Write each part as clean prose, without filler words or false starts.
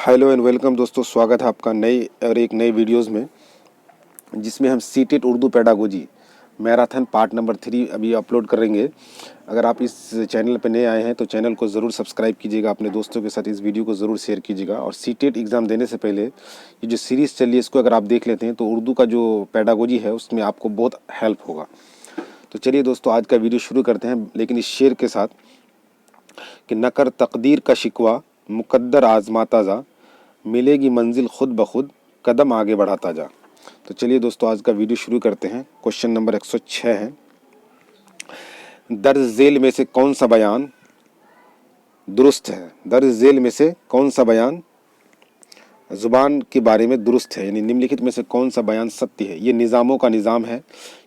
Hello and welcome दोस्तों, स्वागत है आपका एक नई वीडियोस में, जिसमें हम CTET Urdu pedagogy marathon part number 3 अभी अपलोड करेंगे। अगर आप इस चैनल पर नए आए हैं तो चैनल को ज़रूर सब्सक्राइब कीजिएगा, अपने दोस्तों के साथ इस वीडियो को ज़रूर शेयर कीजिएगा। और सीटेट एग्ज़ाम देने से पहले ये जो सीरीज़ चल रही है इसको अगर आप देख लेते हैं तो उर्दू का जो पेडागोजी है उसमें आपको बहुत हेल्प होगा। तो चलिए दोस्तों, आज का वीडियो शुरू करते हैं, लेकिन इस शेर के साथ कि न कर तकदीर का शिकवा, मुकद्दर आजमाता जा, मिलेगी मंजिल खुद ब खुद, कदम आगे बढ़ाता जा। तो चलिए दोस्तों, आज का वीडियो शुरू करते हैं। क्वेश्चन नंबर 106 है, दर्ज झेल में से कौन सा बयान दुरुस्त है। दर्ज झेल में से कौन सा बयान ज़ुबान के बारे में दुरुस्त है, यानी निम्नलिखित में से कौन सा बयान सत्य है। ये निज़ामों का निज़ाम है,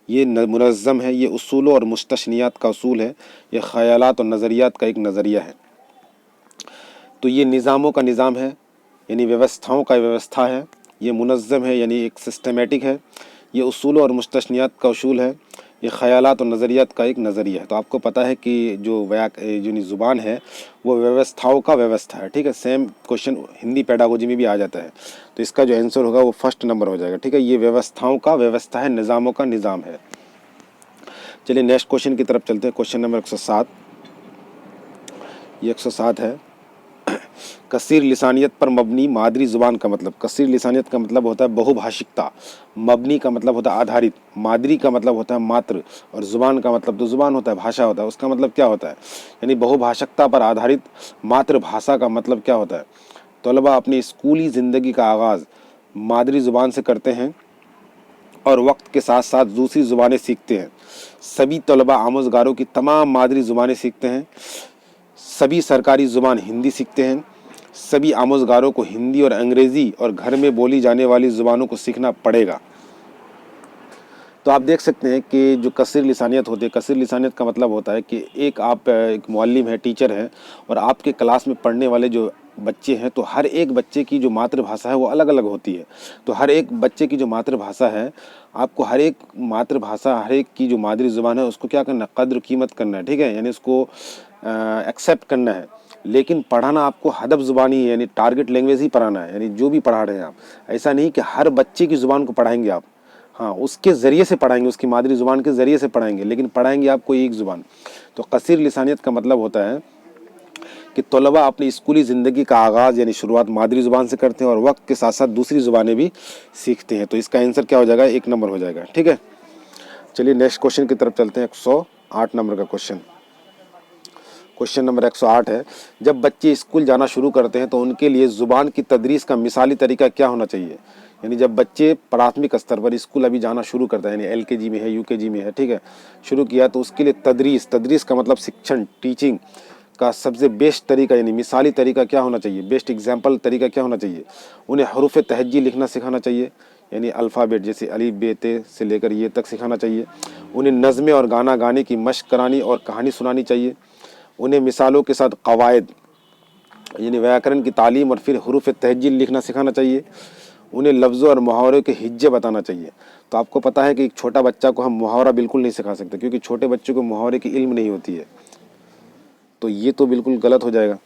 ये मुनज़्ज़म है, ये उसूलों और मुस्तशनियात का उसूल है, ये ख़यालात और नज़रियात का एक नज़रिया है। तो ये निज़ामों का निज़ाम है यानी व्यवस्थाओं का व्यवस्था है, ये मुनज़्ज़म है यानी एक सिस्टमेटिक है, ये उसूल और मुस्तशनियात का उसूल है, ये ख़यालात और नज़रियात का एक नज़रिया है। तो आपको पता है कि जो ज़ुबान है वो व्यवस्थाओं का व्यवस्था है, ठीक है। सेम क्वेश्चन हिंदी पेडागोजी में भी आ जाता है, तो इसका जो आंसर होगा वो फर्स्ट नंबर हो जाएगा, ठीक है। ये व्यवस्थाओं का व्यवस्था है, निज़ामों का निज़ाम है। चलिए नेक्स्ट क्वेश्चन की तरफ चलते हैं। क्वेश्चन नंबर 107, ये 107 है, कसीर लिसानियत पर मबनी मादरी ज़ुबान का मतलब। कसीर लिसानियत का मतलब होता है बहुभाषिकता, मबनी का मतलब होता है आधारित, मादरी का मतलब होता है मात्र, और ज़ुबान का मतलब तो ज़ुबान होता है, भाषा होता है। उसका मतलब क्या होता है, यानी बहुभाषिकता पर आधारित मातृभाषा का मतलब क्या होता है। तलबा अपनी स्कूली ज़िंदगी का आगाज़ मादरी ज़ुबान से करते हैं और वक्त के साथ साथ दूसरी ज़ुबानें सीखते हैं। सभी तलबा आमोज़गारों की तमाम मादरी ज़ुबानें सीखते हैं। सभी सरकारी ज़ुबान हिंदी सीखते हैं। सभी आमोज़गारों को हिंदी और अंग्रेज़ी और घर में बोली जाने वाली ज़ुबानों को सीखना पड़ेगा। तो आप देख सकते हैं कि जो कसीर लिसानियत होती है, कसीर लिसानियत का मतलब होता है कि आप एक मुअल्लिम है, टीचर है, और आपके क्लास में पढ़ने वाले जो बच्चे हैं, तो हर एक बच्चे की जो मातृभाषा है वो अलग अलग होती है। तो हर एक बच्चे की जो मातृभाषा है, आपको हर एक मातृभाषा, हर एक की जो मादरी ज़ुबान है उसको क्या करना, कद्र कीमत करना है, ठीक है, यानी उसको एक्सेप्ट करना है। लेकिन पढ़ाना आपको हदफ ज़ुबानी है, यानी टारगेट लैंग्वेज ही पढ़ाना है, यानी जो भी पढ़ा रहे हैं आप। ऐसा नहीं कि हर बच्चे की ज़ुबान को पढ़ाएंगे आप, हाँ उसके ज़रिए से पढ़ाएंगे, उसकी मादरी ज़ुबान के ज़रिए से पढ़ाएंगे, लेकिन पढ़ाएंगे आपको एक ज़ुबान। तो कसीर लिसानियत का मतलब होता है कि तलबा अपनी स्कूली ज़िंदगी का आगाज़ यानी शुरुआत मादरी ज़ुबान से करते हैं और वक्त के साथ साथ दूसरी ज़ुबानें भी सीखते हैं। तो इसका आंसर क्या हो जाएगा, 1 नंबर हो जाएगा, ठीक है। चलिए नेक्स्ट क्वेश्चन की तरफ चलते हैं। 108 नंबर का क्वेश्चन, क्वेश्चन नंबर 108 है, जब बच्चे स्कूल जाना शुरू करते हैं तो उनके लिए ज़ुबान की तदरीस का मिसाली तरीका क्या होना चाहिए। यानी जब बच्चे प्राथमिक स्तर पर स्कूल अभी जाना शुरू करते हैं, यानी LKG में है, UKG में है, ठीक है, शुरू किया, तो उसके लिए तदरीस का मतलब शिक्षण, टीचिंग का सबसे बेस्ट तरीका यानी मिसाली तरीका क्या होना चाहिए, बेस्ट एग्जाम्पल तरीका क्या होना चाहिए। उन्हें हरूफ तहज्जी लिखना सिखाना चाहिए, यानी अल्फ़ाबेट जैसे अलिफ बे ते से लेकर ये तक सिखाना चाहिए। उन्हें नज़में और गाना गाने की मशक करानी और कहानी सुनानी चाहिए। उन्हें मिसालों के साथ कवायद यानी व्याकरण की तालीम और फिर हरूफ तहज्जी लिखना सिखाना चाहिए। उन्हें लफ्ज़ों और मुहावरों के हिज्जे बताना चाहिए। तो आपको पता है कि एक छोटा बच्चा को हम मुहावरा बिल्कुल नहीं सिखा सकते, क्योंकि छोटे बच्चों को मुहावरे की इल्म नहीं होती है, तो ये तो बिल्कुल गलत हो जाएगा।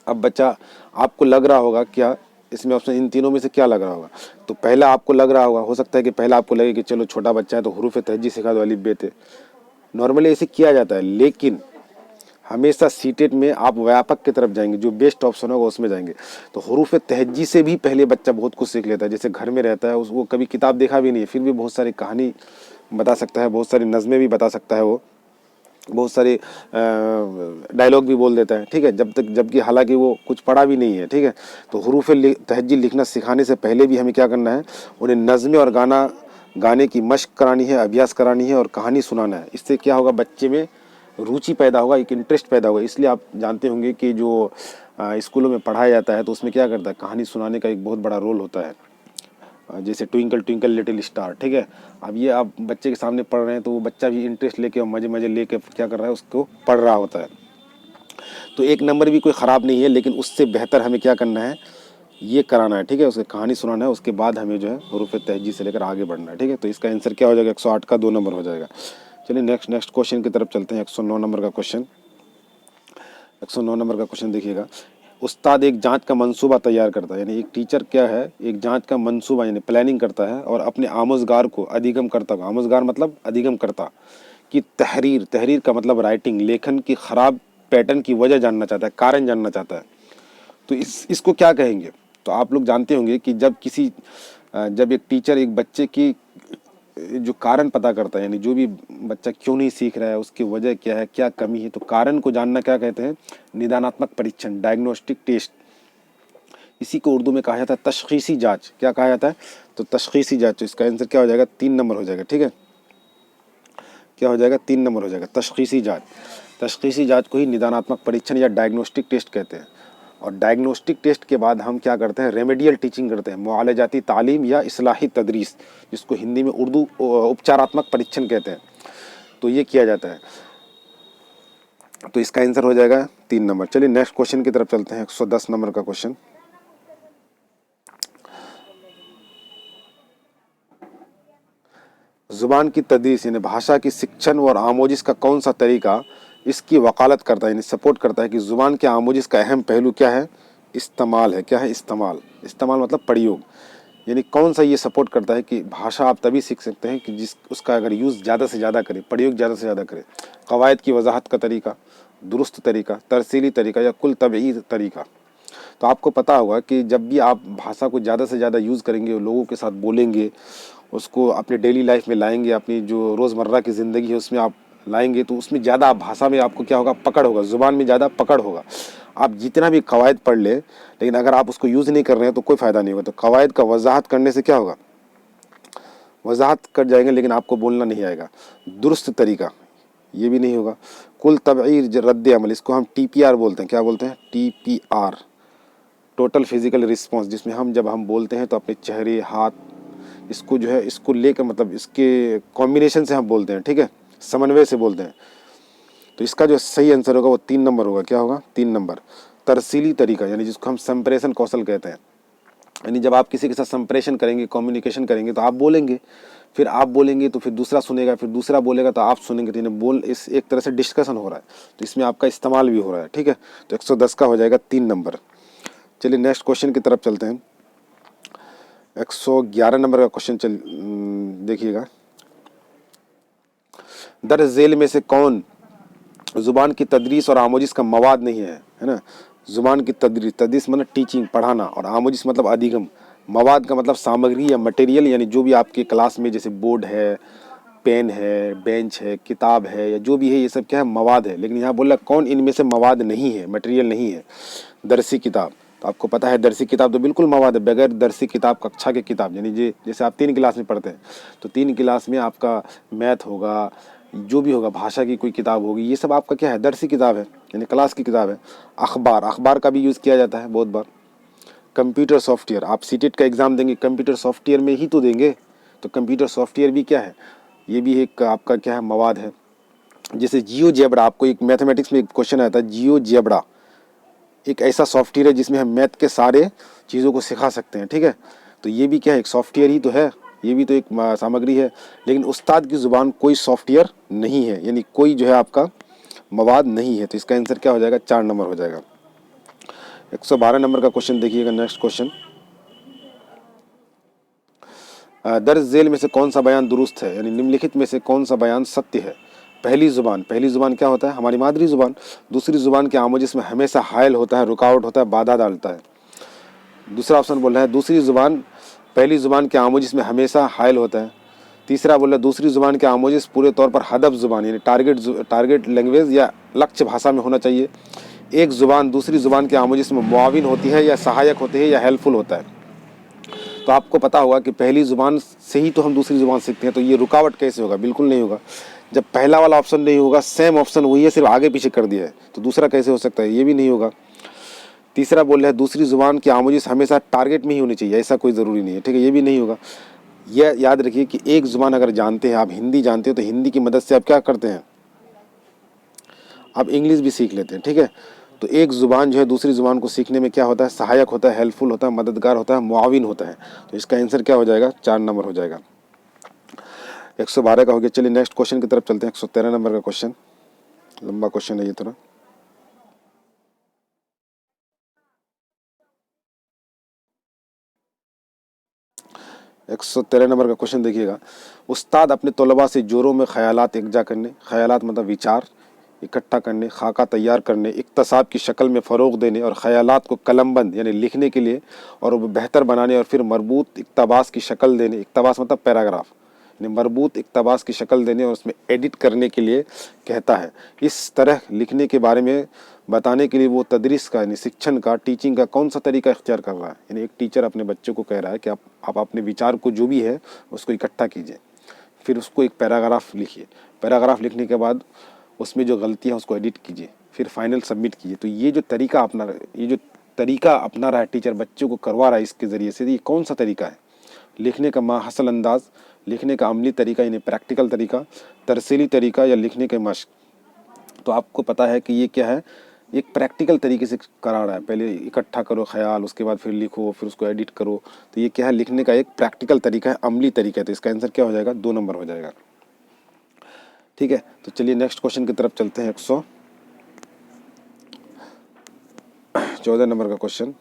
अब बच्चा, आपको लग रहा होगा क्या इसमें ऑप्शन, इन तीनों में से क्या लग रहा होगा। तो पहला आपको लग रहा होगा, हो सकता है कि पहला आपको लगे कि चलो छोटा बच्चा है तो हरूफ तहज्जी सिखा दो, अलिफ बे ते, नॉर्मली ऐसे किया जाता है। लेकिन हमेशा सीटेट में आप व्यापक की तरफ जाएंगे, जो बेस्ट ऑप्शन होगा उसमें जाएंगे। तो हरूफ तहज्जी से भी पहले बच्चा बहुत कुछ सीख लेता है। जैसे घर में रहता है, वो कभी किताब देखा भी नहीं है, फिर भी बहुत सारी कहानी बता सकता है, बहुत सारी नज़में भी बता सकता है, वो बहुत सारे डायलॉग भी बोल देता है, ठीक है, जबकि हालांकि वो कुछ पढ़ा भी नहीं है, ठीक है। तो हरूफ तहज्जी लिखना सिखाने से पहले भी हमें क्या करना है, उन्हें नज़में और गाने की मशक करानी है, अभ्यास करानी है और कहानी सुनाना है। इससे क्या होगा, बच्चे में रुचि पैदा होगा, एक इंटरेस्ट पैदा होगा। इसलिए आप जानते होंगे कि जो स्कूलों में पढ़ाया जाता है तो उसमें क्या करता है, कहानी सुनाने का एक बहुत बड़ा रोल होता है। जैसे ट्विंकल ट्विंकल लिटिल स्टार, ठीक है। अब ये आप बच्चे के सामने पढ़ रहे हैं तो वो बच्चा भी इंटरेस्ट लेके और मज़े मज़े लेके क्या कर रहा है, उसको पढ़ रहा होता है। तो 1 नंबर भी कोई ख़राब नहीं है, लेकिन उससे बेहतर हमें क्या करना है, ये कराना है, ठीक है, उसकी कहानी सुनाना है, उसके बाद हमें जो है हरूफ तहज्जी से लेकर आगे बढ़ना है, ठीक है। तो इसका आंसर क्या हो जाएगा, 108 का 2 नंबर हो जाएगा। चलिए नेक्स्ट क्वेश्चन की तरफ चलते हैं। 109 नंबर का क्वेश्चन, 109 नंबर का क्वेश्चन देखिएगा, उस्ताद एक जांच का मंसूबा तैयार करता है, यानी एक टीचर क्या है, एक जांच का मंसूबा यानी प्लानिंग करता है और अपने आमोजगार को अधिगम करता, आमोजगार मतलब अधिगम करता कि तहरीर, तहरीर का मतलब राइटिंग, लेखन की खराब पैटर्न की वजह जानना चाहता है, कारण जानना चाहता है। तो इसको क्या कहेंगे? तो आप लोग जानते होंगे कि जब एक टीचर एक बच्चे की जो कारण पता करता है, यानी जो भी बच्चा क्यों नहीं सीख रहा है, उसकी वजह क्या है, क्या कमी है, तो कारण को जानना क्या कहते हैं? निदानात्मक परीक्षण, डायग्नोस्टिक टेस्ट। इसी को उर्दू में कहा जाता है तशखीसी जांच। क्या कहा जाता है? तो तशखीसी जांच। तो इसका आंसर क्या हो जाएगा? 3 नंबर हो जाएगा। ठीक है, क्या हो जाएगा? 3 नंबर हो जाएगा, तशखीसी जांच। तशखीसी जांच को ही निदानात्मक परीक्षण या डायग्नोस्टिक टेस्ट कहते हैं। और डायग्नोस्टिक टेस्ट के बाद हम क्या करते हैं? रेमेडियल टीचिंग करते हैं, मुआलजाती तालीम या इस्लाही तदरीस, जिसको हिंदी में उर्दू उपचारात्मक परीक्षण कहते हैं। तो ये किया जाता है। तो इसका आंसर हो जाएगा 3 नंबर। चलिए नेक्स्ट क्वेश्चन की तरफ चलते हैं, 110 नंबर का क्वेश्चन। जुबान की तदरीस यानी भाषा की शिक्षण और आमोजिश का कौन सा तरीका इसकी वकालत करता है, यानी सपोर्ट करता है कि जुबान के आमोजिश का अहम पहलू क्या है? इस्तेमाल है। क्या है? इस्तेमाल। इस्तेमाल मतलब प्रयोग। यानी कौन सा ये सपोर्ट करता है कि भाषा आप तभी सीख सकते हैं कि जिस उसका अगर यूज़ ज़्यादा से ज़्यादा करें, प्रयोग ज़्यादा से ज़्यादा करें। कवायद की वजाहत का तरीका, दुरुस्त तरीका, तरसीली तरीका या कुल तबई तरीका। तो आपको पता होगा कि जब भी आप भाषा को ज़्यादा से ज़्यादा यूज़ करेंगे, लोगों के साथ बोलेंगे, उसको अपने डेली लाइफ में लाएंगे, अपनी जो रोज़मर्रा की ज़िंदगी है उसमें आप लाएंगे, तो उसमें ज़्यादा भाषा में आपको क्या होगा? पकड़ होगा, ज़ुबान में ज़्यादा पकड़ होगा। आप जितना भी कवायद पढ़ ले, लेकिन अगर आप उसको यूज़ नहीं कर रहे हैं तो कोई फ़ायदा नहीं होगा। तो कवायद का वजाहत करने से क्या होगा? वजाहत कर जाएंगे लेकिन आपको बोलना नहीं आएगा। दुरुस्त तरीका, ये भी नहीं होगा। कुल तबईर रद्द अमल, इसको हम TPR बोलते हैं। क्या बोलते हैं? TPR, टोटल फिजिकल रिस्पॉन्स, जिसमें जब हम बोलते हैं तो अपने चेहरे, हाथ, इसको जो है, इसको लेकर मतलब इसके कॉम्बिनेशन से हम बोलते हैं। ठीक है, समन्वय से बोलते हैं। तो इसका जो सही आंसर होगा वो 3 नंबर होगा। क्या होगा? 3 नंबर। तरसीली तरीका, यानी जिसको हम संप्रेषण कौशल कहते हैं। यानी जब आप किसी के साथ संप्रेषण करेंगे, कम्युनिकेशन करेंगे, तो आप बोलेंगे, फिर आप बोलेंगे तो फिर दूसरा सुनेगा, फिर दूसरा बोलेगा तो आप सुनेंगे। तो बोल इस एक तरह से डिस्कशन हो रहा है, तो इसमें आपका इस्तेमाल भी हो रहा है। ठीक है, तो 110 का हो जाएगा 3 नंबर। चलिए नेक्स्ट क्वेश्चन की तरफ चलते हैं। 111 नंबर का क्वेश्चन देखिएगा। दर झेल में से कौन जुबान की तदरीस और आमोजिश का मवाद नहीं है? है ना, जुबान की तदरीस, तदरीस मतलब टीचिंग, पढ़ाना, और आमोजिश मतलब अधिगम। मवाद का मतलब सामग्री या मटेरियल, यानी जो भी आपके क्लास में जैसे बोर्ड है, पेन है, बेंच है, किताब है, या जो भी है, ये सब क्या है? मवाद है। लेकिन यहाँ बोला कौन इनमें से मवाद नहीं है, मटेरियल नहीं है? दरसी किताब। तो आपको पता है दरसी किताब तो बिल्कुल मवाद है। बगैर दरसी किताब, कक्षा की किताब, यानी जैसे आप 3 क्लास में पढ़ते हैं तो 3 क्लास में आपका मैथ होगा, जो भी होगा, भाषा की कोई किताब होगी, ये सब आपका क्या है? दरसी किताब है, यानी क्लास की किताब है। अखबार, अखबार का भी यूज़ किया जाता है बहुत बार। कंप्यूटर सॉफ्टवेयर, आप सीटेट का एग्ज़ाम देंगे कंप्यूटर सॉफ्टवेयर में ही तो देंगे, तो कंप्यूटर सॉफ्टवेयर भी क्या है? ये भी एक आपका क्या है? मवाद है। जैसे जियो जेब्रा, आपको एक मैथमेटिक्स में एक क्वेश्चन आया था, जियो जेब्रा एक ऐसा सॉफ्टवेयर है जिसमें हम मैथ के सारे चीज़ों को सिखा सकते हैं। ठीक है, तो ये भी क्या है? एक सॉफ्टवेयर ही तो है, ये भी तो एक सामग्री है। लेकिन उस्ताद की ज़ुबान कोई सॉफ्टवेयर नहीं है, यानी कोई जो है आपका मवाद नहीं है। तो इसका आंसर क्या हो जाएगा? 4 नंबर हो जाएगा। 112 नंबर का क्वेश्चन देखिएगा। नेक्स्ट क्वेश्चन, दर्ज झेल में से कौन सा बयान दुरुस्त है, यानी निम्नलिखित में से कौन सा बयान सत्य है? पहली जुबान, पहली जुबान क्या होता है? हमारी मादरी जुबान। दूसरी जुबान के आमोजिश में हमेशा हायल होता है, रुकावट होता है, बाधा डालता है। दूसरा ऑप्शन बोल रहा है दूसरी जुबान, पहली जुबान के आमोजिश में हमेशा हायल होता है। तीसरा बोल रहा है दूसरी जुबान के आमोजिश पूरे तौर पर हदफ जुबान, यानी टारगेट लैंग्वेज या लक्ष्य भाषा में होना चाहिए। एक जुबान दूसरी जुबान के आमोजिश में मुआविन होती है या सहायक होती है या हेल्पफुल होता है। तो आपको पता होगा कि पहली ज़ुबान से ही तो हम दूसरी ज़ुबान सीखते हैं, तो ये रुकावट कैसे होगा? बिल्कुल नहीं होगा। जब पहला वाला ऑप्शन नहीं होगा, सेम ऑप्शन वही है, सिर्फ आगे पीछे कर दिया है, तो दूसरा कैसे हो सकता है? ये भी नहीं होगा। तीसरा बोल रहा है दूसरी ज़ुबान की आमोजिश हमेशा टारगेट में ही होनी चाहिए, ऐसा कोई ज़रूरी नहीं है। ठीक है, ये भी नहीं होगा। यह याद रखिए कि एक ज़ुबान अगर जानते हैं आप, हिंदी जानते हो, तो हिंदी की मदद से आप क्या करते हैं? आप इंग्लिश भी सीख लेते हैं। ठीक है, तो एक ज़ुबान जो है दूसरी ज़ुबान को सीखने में क्या होता है? सहायक होता है, हेल्पफुल होता है, मददगार होता है, मुआविन होता है। तो इसका आंसर क्या हो जाएगा? 4 नंबर हो जाएगा। 112 का हो गया। चलिए नेक्स्ट क्वेश्चन की तरफ चलते हैं। 113 नंबर का क्वेश्चन, लंबा क्वेश्चन है ये थोड़ा। 113 नंबर का क्वेश्चन देखिएगा। उस्ताद अपने तलबा से जोरों में ख़यालात एकजा करने, ख़यालात मतलब विचार इकट्ठा करने, खाका तैयार करने, इक्तसाब की शक्ल में फ़रोग़ देने और ख़यालात को कलमबंद यानी लिखने के लिए और वो बेहतर बनाने और फिर मरबूत इक़्तबास की शक्ल देने, इक़्तबास मतलब पैराग्राफ यानी मरबूत इक़्तबास की शक्ल देने और उसमें एडिट करने के लिए कहता है। इस तरह लिखने के बारे में बताने के लिए वो तदरीस का यानी शिक्षण का, टीचिंग का कौन सा तरीका इख्तियार कर रहा है। यानी एक टीचर अपने बच्चों को कह रहा है कि आप अपने विचार को जो भी है उसको इकट्ठा कीजिए, फिर उसको एक पैराग्राफ लिखिए, पैराग्राफ लिखने के बाद उसमें जो गलतियाँ हैं उसको एडिट कीजिए, फिर फाइनल सबमिट कीजिए। तो ये जो तरीका अपना रहा है टीचर, बच्चों को करवा रहा है इसके ज़रिए से, ये कौन सा तरीका है? लिखने का माहसल अंदाज, लिखने का अमली तरीका यानी प्रैक्टिकल तरीका, तरसीली तरीका या लिखने के मश्क। तो आपको पता है कि ये क्या है, एक प्रैक्टिकल तरीके से करा रहा है। पहले इकट्ठा करो ख्याल, उसके बाद फिर लिखो, फिर उसको एडिट करो। तो ये क्या है, लिखने का एक प्रैक्टिकल तरीका है, अमली तरीका है। तो इसका आंसर क्या हो जाएगा, 2 नंबर हो जाएगा। ठीक है, तो चलिए नेक्स्ट क्वेश्चन की तरफ चलते हैं। 114 नंबर का क्वेश्चन।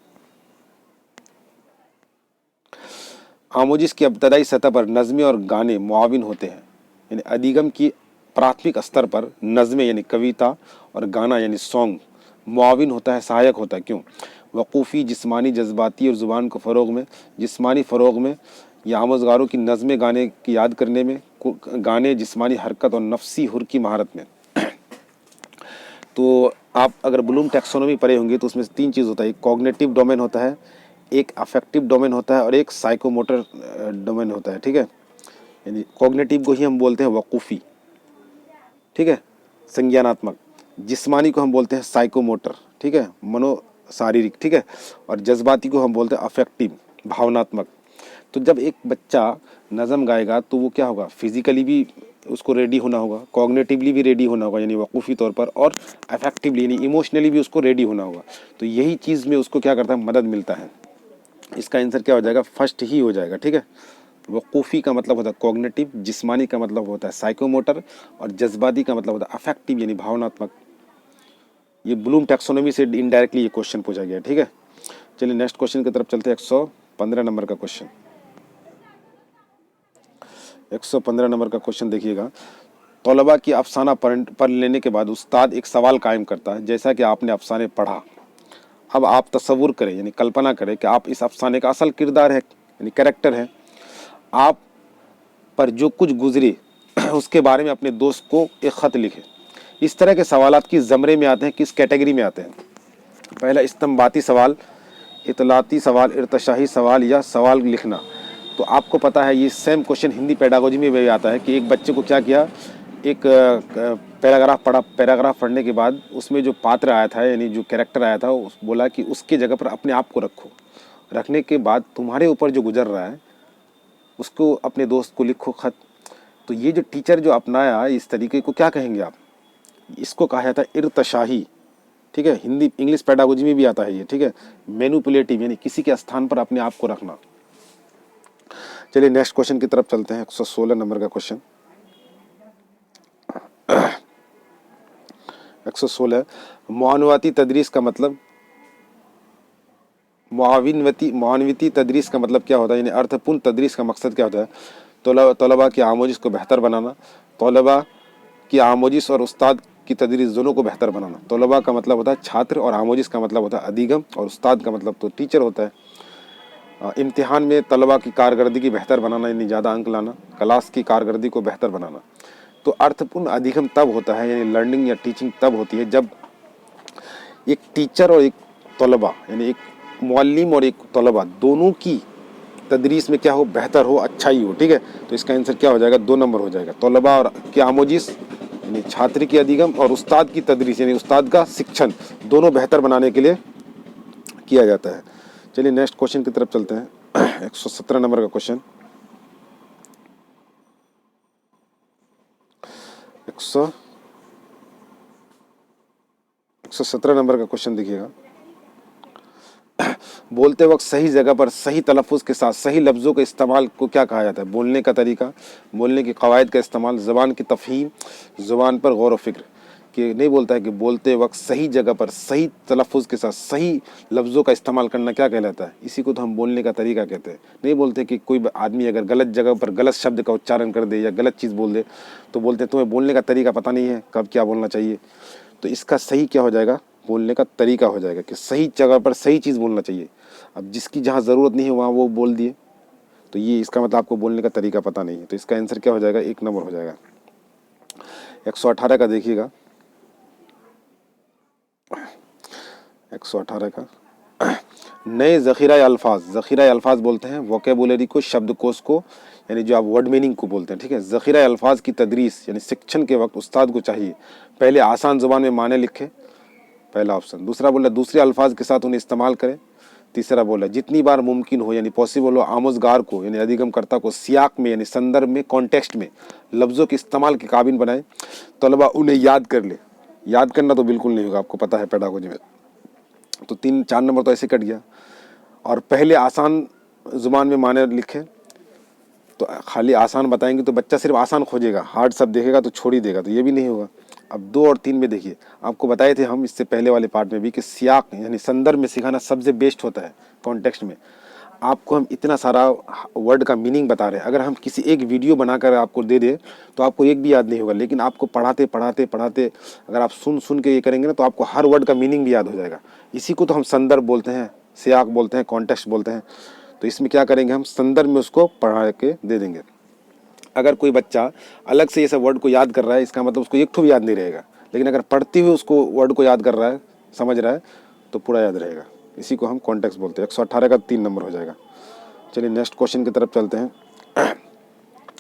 आमोजिस की इब्तदाई सतह पर नज़में और गाने मुआविन होते हैं, यानी अधिगम की प्राथमिक स्तर पर नज़में यानी कविता और गाना यानी सॉन्ग मुआविन होता है, सहायक होता है। क्यों? वक़ूफ़ी, जिस्मानी, जज्बाती और ज़ुबान को फ़रोग़ में, जिस्मानी फ़रोग़ में या आमोज़गारों की नज़में गाने की याद करने में, गाने जिस्मानी हरकत और नफसी हुर की महारत में। तो आप अगर ब्लूम टैक्सोनॉमी पढ़े होंगे तो उसमें 3 चीज़ होता है, एक कॉग्निटिव डोमेन होता है, एक अफेक्टिव डोमेन होता है और एक साइकोमोटर डोमेन होता है। ठीक है, यानी कॉग्निटिव को ही हम बोलते हैं वक़ूफ़ी, ठीक है, संज्ञानात्मक। जिस्मानी को हम बोलते हैं साइकोमोटर, ठीक है, मनो शारीरिक, ठीक है, और जज्बाती को हम बोलते हैं अफेक्टिव, भावनात्मक। तो जब एक बच्चा नज़म गाएगा तो वो क्या होगा, फिजिकली भी उसको रेडी होना होगा, कॉग्निटिवली भी रेडी होना होगा यानी वक़ूफ़ी तौर पर, और अफेक्टिवली यानी इमोशनली भी उसको रेडी होना होगा। तो यही चीज़ में उसको क्या करता है, मदद मिलता है। इसका आंसर क्या हो जाएगा, फर्स्ट ही हो जाएगा। ठीक है, वक़ूफ़ी का मतलब होता है कॉग्निटिव, जिस्मानी का मतलब होता है साइकोमोटर और जज्बाती का मतलब होता है अफेक्टिव यानी भावनात्मक। ये ब्लूम टैक्सोनॉमी से इनडायरेक्टली ये क्वेश्चन पूछा गया। ठीक है, चलिए नेक्स्ट क्वेश्चन की तरफ चलते हैं। 115 नंबर का क्वेश्चन। 115 नंबर का क्वेश्चन देखिएगा। तलबा की अफसाना पढ़ लेने के बाद उस्ताद एक सवाल कायम करता है, जैसा कि आपने अफसाने पढ़ा। अब आप तसव्वुर करें यानी कल्पना करें कि आप इस अफसाने का असल किरदार है यानी कैरेक्टर है। आप पर जो कुछ गुजरे उसके बारे में अपने दोस्त को एक ख़त लिखें। इस तरह के सवालात किस ज़मरे में आते हैं, किस कैटेगरी में आते हैं? पहला इस्तंबाती सवाल, इतलाती सवाल, इर्तशाही सवाल या सवाल लिखना। तो आपको पता है ये सेम क्वेश्चन हिंदी पेडागोजी में भी आता है कि एक बच्चे को क्या किया, एक पैराग्राफ पढ़ा, पैराग्राफ पढ़ने के बाद उसमें जो पात्र आया था यानी जो कैरेक्टर आया था उस बोला कि उसके जगह पर अपने आप को रखो, रखने के बाद तुम्हारे ऊपर जो गुजर रहा है उसको अपने दोस्त को लिखो खत। तो ये जो टीचर जो अपनाया इस तरीके को क्या कहेंगे आप, इसको कहा जाता है इर्तशाही। ठीक है, हिंदी इंग्लिश पेडागोजी में भी आता है ये। ठीक है, मैनिपुलेटिव यानी किसी के स्थान पर अपने आप को रखना। चलिए नेक्स्ट क्वेश्चन की तरफ चलते हैं। 116 नंबर का क्वेश्चन। 116 मुआनवती तदरीस का मतलब, मुआनवती तदरीस का मतलब क्या होता है, यानी अर्थपूर्ण तदरीस का मकसद क्या होता है? तलबा की आमोजिश को बेहतर बनाना, तलबा की आमोजिश और उस्ताद की तदरीस दोनों को बेहतर बनाना। तलबा का मतलब होता है छात्र और आमोजिश का मतलब होता है अधिगम और उस्ताद का मतलब तो टीचर होता है। इम्तिहान में तलबा की कारकर्दगी बेहतर बनाना यानी ज़्यादा अंक लाना, क्लास की कारकर्दगी को बेहतर बनाना। तो अर्थपूर्ण अधिगम तब होता है यानी लर्निंग या टीचिंग तब होती है जब एक टीचर और एक तलबा यानी एक मुअल्लिम और एक तलबा दोनों की तदरीस में क्या हो, बेहतर हो, अच्छा ही हो। ठीक है, तो इसका आंसर क्या हो जाएगा, 2 नंबर हो जाएगा। तलबा और की आमोजिश यानी छात्र की अधिगम और उस्ताद की तदरीस यानी उस्ताद का शिक्षण दोनों बेहतर बनाने के लिए किया जाता है। चलिए नेक्स्ट क्वेश्चन की तरफ चलते हैं। 117 नंबर का क्वेश्चन। 117 नंबर का क्वेश्चन देखिएगा। बोलते वक्त सही जगह पर सही तलफ़ुज़ के साथ सही लफ्ज़ों के इस्तेमाल को क्या कहा जाता है? बोलने का तरीका, बोलने के क़वायद का इस्तेमाल, ज़ुबान की तफ़हीम, ज़ुबान पर गौर व फिक्र। कि नहीं बोलता है कि बोलते वक्त सही जगह पर सही तलफ़ुज़ के साथ सही लफ्ज़ों का इस्तेमाल करना क्या कहलाता है, इसी को तो हम बोलने का तरीका कहते हैं। नहीं बोलते कि कोई आदमी अगर गलत जगह पर गलत शब्द का उच्चारण कर दे या गलत चीज़ बोल दे तो बोलते हैं तुम्हें बोलने का तरीका पता नहीं है, कब क्या बोलना चाहिए। तो इसका सही क्या हो जाएगा, बोलने का तरीका हो जाएगा कि सही जगह पर सही चीज़ बोलना चाहिए। अब जिसकी जहाँ ज़रूरत नहीं है वहाँ वो बोल दिए तो ये इसका मतलब आपको बोलने का तरीका पता नहीं है। तो इसका आंसर क्या हो जाएगा, 1 नंबर हो जाएगा। 118 का देखिएगा, 118 का नए ज़ख़ीरा अल्फाज बोलते हैं वोकेबुलरी को, शब्दकोश को, यानी जो आप वर्ड मीनिंग को बोलते हैं, ठीक है। ज़ख़ीरा अल्फाज की तदरीस यानी शिक्षण के वक्त उस्ताद को चाहिए पहले आसान ज़ुबान में माने लिखे, पहला ऑप्शन। दूसरा बोला दूसरे अल्फाज के साथ उन्हें इस्तेमाल करें। तीसरा बोला जितनी बार मुमकिन हो यानी पॉसिबल हो आमोज़गार को यानी अधिगमकर्ता को सियाक में यानी संदर्भ में, कॉन्टेक्स्ट में लफ्ज़ों के इस्तेमाल के काबिल बनाए, तलबा उन्हें याद कर ले। याद करना तो बिल्कुल नहीं होगा, आपको पता है पेडागोजी में। तो 3-4 नंबर तो ऐसे कट गया। और पहले आसान ज़ुबान में माने लिखें, तो खाली आसान बताएंगे तो बच्चा सिर्फ आसान खोजेगा, हार्ड सब देखेगा तो छोड़ ही देगा, तो ये भी नहीं होगा। अब 2 और 3 में देखिए, आपको बताए थे हम इससे पहले वाले पार्ट में भी कि सियाक यानी संदर्भ में सिखाना सबसे बेस्ट होता है कॉन्टेक्स्ट में। आपको हम इतना सारा वर्ड का मीनिंग बता रहे हैं, अगर हम किसी एक वीडियो बनाकर आपको दे दें तो आपको एक भी याद नहीं होगा, लेकिन आपको पढ़ाते पढ़ाते पढ़ाते अगर आप सुन के ये करेंगे ना तो आपको हर वर्ड का मीनिंग भी याद हो जाएगा। इसी को तो हम संदर्भ बोलते हैं, सियाक बोलते हैं, कॉन्टेक्स्ट बोलते हैं। तो इसमें क्या करेंगे, हम संदर्भ में उसको पढ़ा के दे देंगे। अगर कोई बच्चा अलग से ये सब वर्ड को याद कर रहा है, इसका मतलब उसको एक ठो भी याद नहीं रहेगा, लेकिन अगर पढ़ते हुए उसको वर्ड को याद कर रहा है, समझ रहा है, तो पूरा याद रहेगा। इसी को हम कॉन्टेक्स्ट बोलते हैं। 118 का 3 नंबर हो जाएगा। चलिए नेक्स्ट क्वेश्चन की तरफ चलते हैं।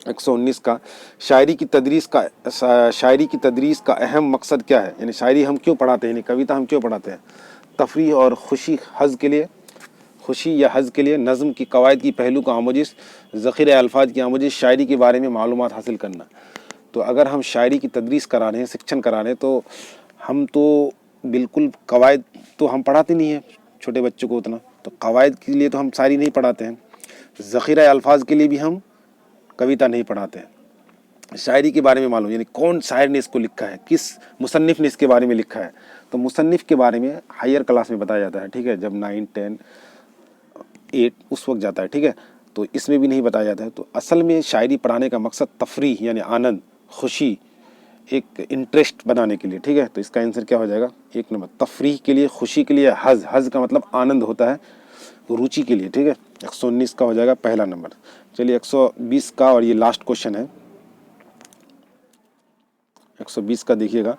119 का शायरी की तदरीस का अहम मकसद क्या है, यानी शायरी हम क्यों पढ़ाते हैं, यानी कविता हम क्यों पढ़ाते हैं। तफरीह और खुशी हज़ के लिए, खुशी या हज़ के लिए, नज़म की कवायद की पहलू का आमोजिश, ज़ख़ीरा अल्फाज की आमोजिश, शायरी के बारे में मालूमात हासिल करना। तो अगर हम शायरी की तदरीस करा रहे हैं, शिक्षण करा रहे हैं, तो हम तो बिल्कुल कवायद तो हम पढ़ाते नहीं हैं छोटे बच्चों को उतना, तो कवायद के लिए तो हम शायरी नहीं पढ़ाते हैं। ज़ख़ीरा अल्फाज के लिए भी हम कविता नहीं पढ़ाते हैं। शायरी के बारे में मालूम यानी कौन शायर ने इसको लिखा है, किस मुसन्निफ़ ने इसके बारे में लिखा है, तो मुसन्निफ़ के बारे में हायर क्लास में बताया जाता है, ठीक है, जब 9, 10, 8 उस वक्त जाता है, ठीक है। तो इसमें भी नहीं बताया जाता है। तो असल में शायरी पढ़ाने का मकसद तफरीह यानी आनंद, खुशी, एक इंटरेस्ट बनाने के लिए, ठीक है। तो इसका आंसर क्या हो जाएगा, 1 नंबर। तफरीह के लिए, खुशी के लिए, हज़ का मतलब आनंद होता है, रुचि के लिए, ठीक है। 119 का हो जाएगा पहला नंबर। चलिए 120 का और ये लास्ट क्वेश्चन है। 120 का देखिएगा,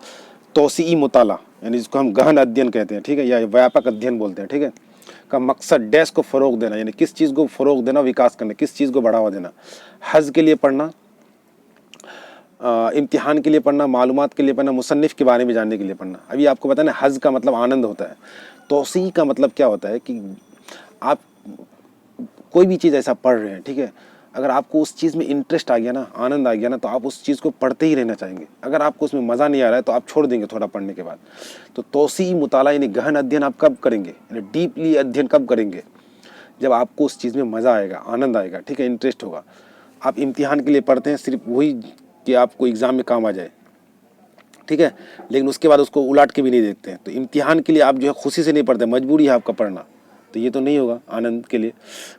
तौसीई मुताला यानी जिसको हम गहन अध्ययन कहते हैं, ठीक है, या व्यापक अध्ययन बोलते हैं, ठीक है, का मकसद डैश को फ़रोग देना, यानी किस चीज़ को फ़रोग देना, विकास करना, किस चीज़ को बढ़ावा देना। हज़ के लिए पढ़ना, इम्तिहान के लिए पढ़ना, मालूमात के लिए पढ़ना, मुसन्निफ़ के बारे में जानने के लिए पढ़ना। अभी आपको पता है ना, हज़ का मतलब आनंद होता है, तौसीई का मतलब क्या होता है कि आप कोई भी चीज़ ऐसा पढ़ रहे हैं, ठीक है, अगर आपको उस चीज़ में इंटरेस्ट आ गया ना, आनंद आ गया ना, तो आप उस चीज़ को पढ़ते ही रहना चाहेंगे। अगर आपको उसमें मज़ा नहीं आ रहा है तो आप छोड़ देंगे थोड़ा पढ़ने के बाद। तो तौसीई मुताला यानी गहन अध्ययन आप कब करेंगे, यानी डीपली अध्ययन कब करेंगे, जब आपको उस चीज़ में मज़ा आएगा, आनंद आएगा, ठीक है, इंटरेस्ट होगा। आप इम्तिहान के लिए पढ़ते हैं सिर्फ वही कि आपको एग्ज़ाम में काम आ जाए, ठीक है, लेकिन उसके बाद उसको उलाट के भी नहीं देखते हैं। तो इम्तिहान के लिए आप जो है खुशी से नहीं पढ़ते, मजबूरी है आपका पढ़ना, तो ये तो नहीं होगा। आनंद के लिए,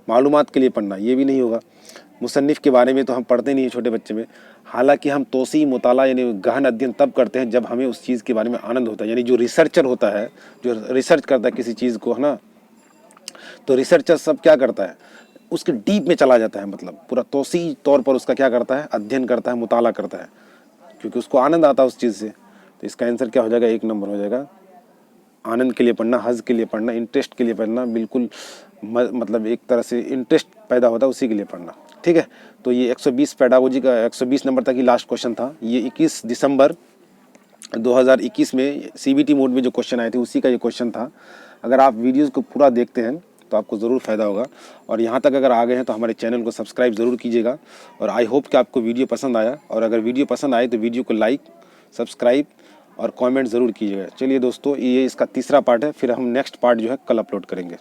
मालूमात के लिए पढ़ना, ये भी नहीं होगा। मुसन्निफ़ के बारे में तो हम पढ़ते नहीं हैं छोटे बच्चे में। हालांकि हम तौसीई मुताला यानी गहन अध्ययन तब करते हैं जब हमें उस चीज़ के बारे में आनंद होता है, यानी जो रिसर्चर होता है, जो रिसर्च करता है किसी चीज़ को, है ना, तो रिसर्चर सब क्या करता है, उसके डीप में चला जाता है, मतलब पूरा तौसीई तौर पर उसका क्या करता है, अध्ययन करता है, मुताला करता है, क्योंकि उसको आनंद आता है उस चीज़ से। तो इसका आंसर क्या हो जाएगा, 1 नंबर हो जाएगा। आनंद के लिए पढ़ना, हज़ के लिए पढ़ना, इंटरेस्ट के लिए पढ़ना, बिल्कुल मतलब एक तरह से इंटरेस्ट पैदा होता है उसी के लिए पढ़ना, ठीक है। तो ये 120 पेडागोजी का 120 नंबर तक ही लास्ट क्वेश्चन था। ये 21 दिसंबर 2021 में CBT मोड में जो क्वेश्चन आए थे उसी का ये क्वेश्चन था। अगर आप वीडियोज़ को पूरा देखते हैं तो आपको ज़रूर फ़ायदा होगा, और यहाँ तक अगर आ गए हैं तो हमारे चैनल को सब्सक्राइब ज़रूर कीजिएगा। और आई होप कि आपको वीडियो पसंद आया, और अगर वीडियो पसंद आए तो वीडियो को लाइक, सब्सक्राइब और कमेंट ज़रूर कीजिएगा। चलिए दोस्तों, ये इसका तीसरा पार्ट है, फिर हम नेक्स्ट पार्ट जो है कल अपलोड करेंगे।